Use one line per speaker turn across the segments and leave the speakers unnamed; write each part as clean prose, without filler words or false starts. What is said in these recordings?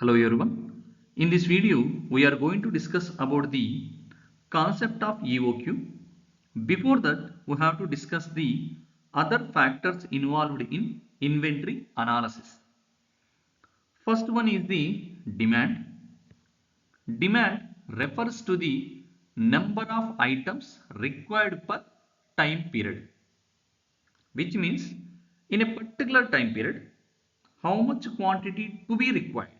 Hello everyone. In this video, we are going to discuss about the concept of EOQ. Before that, we have to discuss the other factors involved in inventory analysis. First one is the demand. Demand refers to the number of items required per time period, which means in a particular time period, how much quantity to be required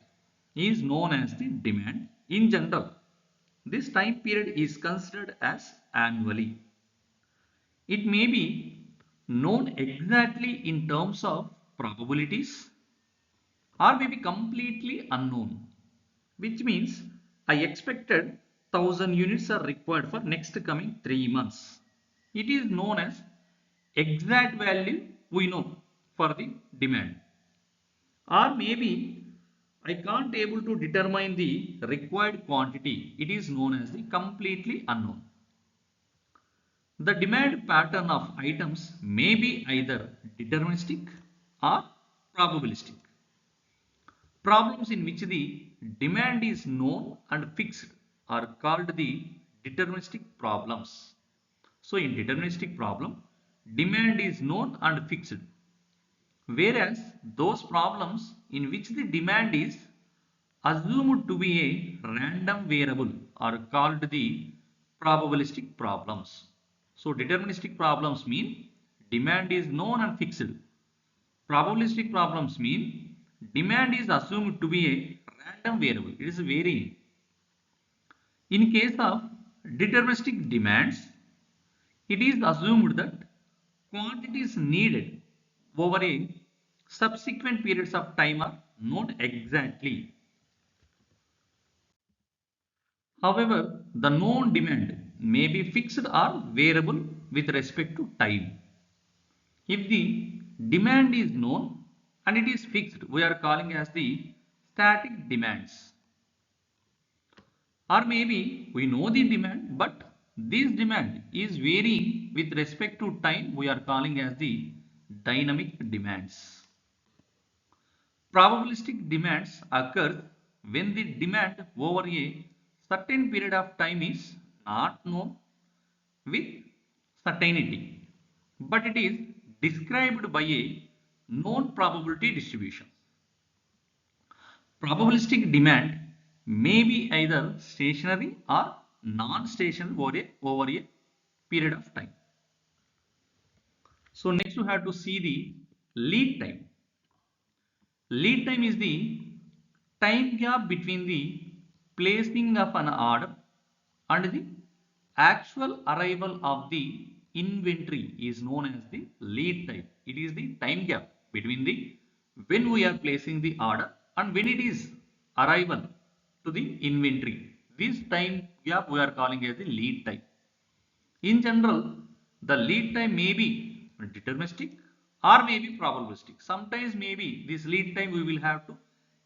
is known as the demand. In general, this time period is considered as annually. It may be known exactly in terms of probabilities or may be completely unknown, which means I expected 1000 units are required for next coming 3 months. It is known as exact value we know for the demand. Or maybe I can't able to determine the required quantity. It is known as the completely unknown. The demand pattern of items may be either deterministic or probabilistic. Problems in which the demand is known and fixed are called the deterministic problems. So in deterministic problem, demand is known and fixed. Whereas those problems in which the demand is assumed to be a random variable are called the probabilistic problems. So deterministic problems mean demand is known and fixed. Probabilistic problems mean demand is assumed to be a random variable. It is varying. In case of deterministic demands, it is assumed that quantities needed over a subsequent periods of time are known exactly. However, the known demand may be fixed or variable with respect to time. If the demand is known and it is fixed, we are calling as the static demands. Or maybe we know the demand, but this demand is varying with respect to time, we are calling as the dynamic demands. Probabilistic demands occur when the demand over a certain period of time is not known with certainty, but it is described by a known probability distribution. Probabilistic demand may be either stationary or non-stationary over a period of time. So next we have to see the lead time. Lead time is the time gap between the placing of an order and the actual arrival of the inventory is known as the lead time. It is the time gap between the when we are placing the order and when it is arrival to the inventory. This time gap we are calling as the lead time. In general, the lead time may be deterministic or may be probabilistic. Sometimes maybe this lead time we will have to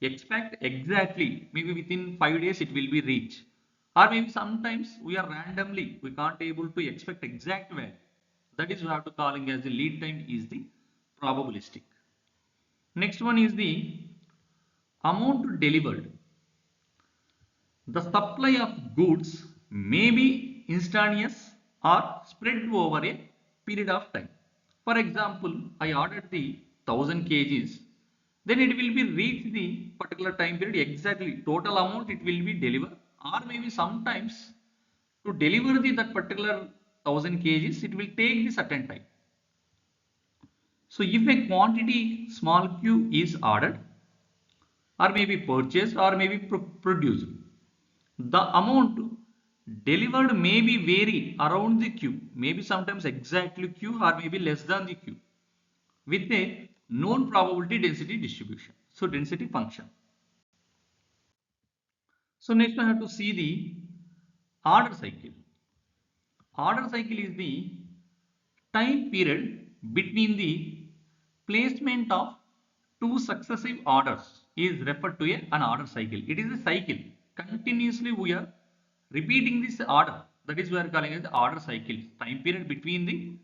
expect exactly, maybe within 5 days it will be reached. Or maybe sometimes we are randomly, we can't able to expect exact value. That is we have to calling as the lead time is the probabilistic. Next one is the amount delivered. The supply of goods may be instantaneous or spread over a period of time. For example, I ordered the 1000 kgs, then it will be reached the particular time period exactly total amount it will be delivered, or maybe sometimes to deliver that particular 1000 kgs it will take the certain time. So if a quantity small q is ordered or maybe purchased or maybe produced, the amount delivered may be vary around the Q, maybe sometimes exactly Q or maybe less than the Q with a known probability density distribution. So density function. So next I have to see the order cycle. Order cycle is the time period between the placement of two successive orders is referred to an order cycle. It is a cycle. Continuously we are repeating this order, that is we are calling it the order cycle. Time period between the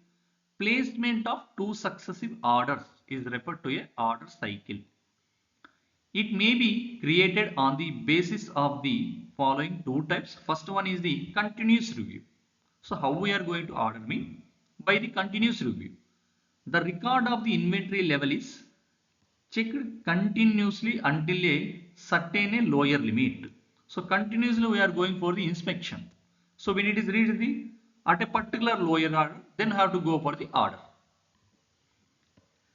placement of two successive orders is referred to a order cycle. It may be created on the basis of the following two types. First one is the continuous review. So how we are going to order me? By the continuous review. The record of the inventory level is checked continuously until a certain lower limit. So continuously we are going for the inspection. So when it is reached at a particular lower order, then have to go for the order.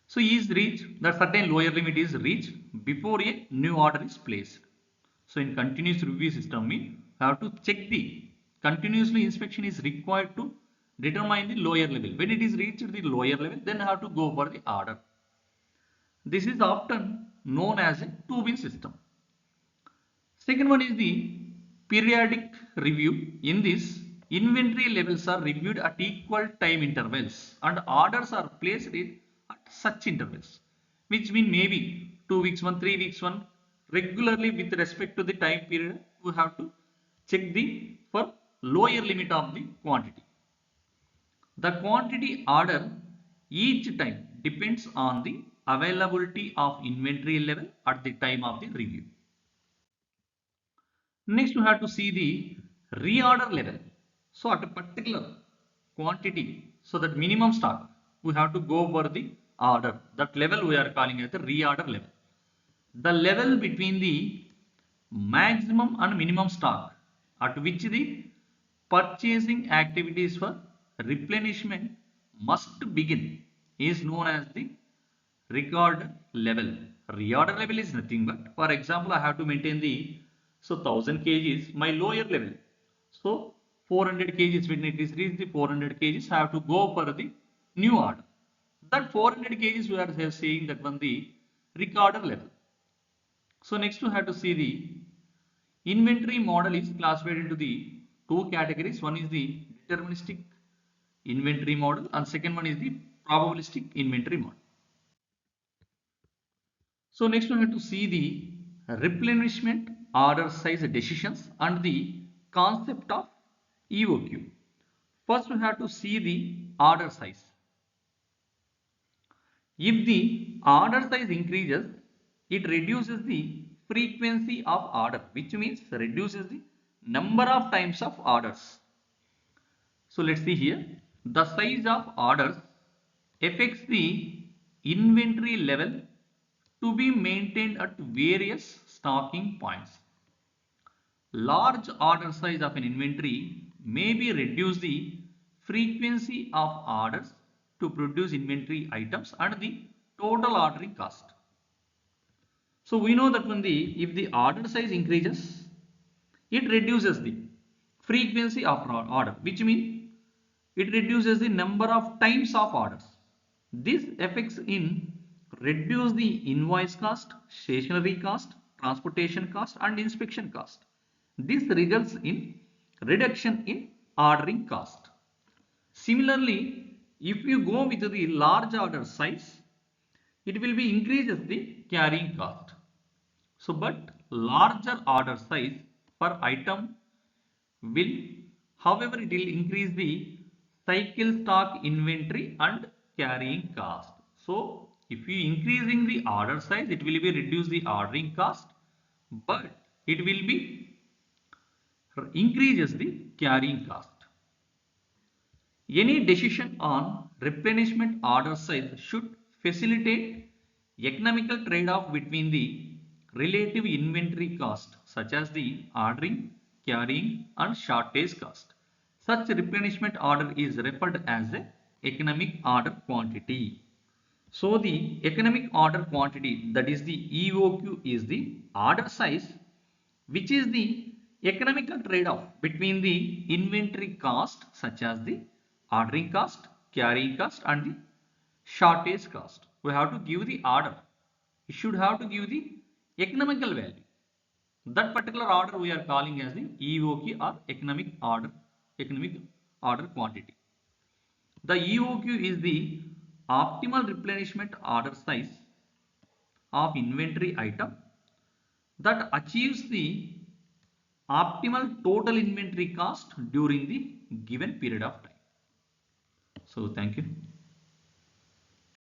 So is reached, that certain lower limit is reached before a new order is placed. So in continuous review system, we have to check the continuously inspection is required to determine the lower level. When it is reached the lower level, then have to go for the order. This is often known as a two-bin system. Second one is the periodic review. In this, inventory levels are reviewed at equal time intervals and orders are placed at such intervals, which mean maybe 2 weeks one, 3 weeks one. Regularly with respect to the time period, we have to check the for lower limit of the quantity. The quantity order each time depends on the availability of inventory level at the time of the review. Next we have to see the reorder level. So at a particular quantity, so that minimum stock, we have to go for the order. That level we are calling as the reorder level. The level between the maximum and minimum stock at which the purchasing activities for replenishment must begin is known as the record level. Reorder level is nothing but, for example, I have to maintain the 1000 kgs my lower level. So 400 kgs, when it is reached the 400 kgs, I have to go for the new order. That 400 kgs we are saying that one the recorder level. So next we have to see the inventory model is classified into the two categories. One is the deterministic inventory model and second one is the probabilistic inventory model. So next we have to see the replenishment order size decisions and the concept of EOQ. First we have to see the order size. If the order size increases, it reduces the frequency of order, which means reduces the number of times of orders. So let's see here. The size of orders affects the inventory level to be maintained at various stocking points. Large order size of an inventory may be reduce the frequency of orders to produce inventory items and the total ordering cost. So we know that when if the order size increases, it reduces the frequency of order, which means it reduces the number of times of orders. This affects in reduce the invoice cost, stationery cost, transportation cost and inspection cost. This results in reduction in ordering cost. Similarly, if you go with the large order size, it will be increases the carrying cost. So, but larger order size per item will, however, it will increase the cycle stock inventory and carrying cost. So, if you increasing the order size, it will be reduce the ordering cost, but it will be increases the carrying cost. Any decision on replenishment order size should facilitate economical trade-off between the relative inventory cost such as the ordering, carrying and shortage cost. Such replenishment order is referred as the economic order quantity. So the economic order quantity, that is the EOQ, is the order size which is the economical trade-off between the inventory cost such as the ordering cost, carrying cost and the shortage cost. We have to give the order. You should have to give the economical value. That particular order we are calling as the EOQ or economic order quantity. The EOQ is the optimal replenishment order size of inventory item that achieves the optimal total inventory cost during the given period of time. So thank you.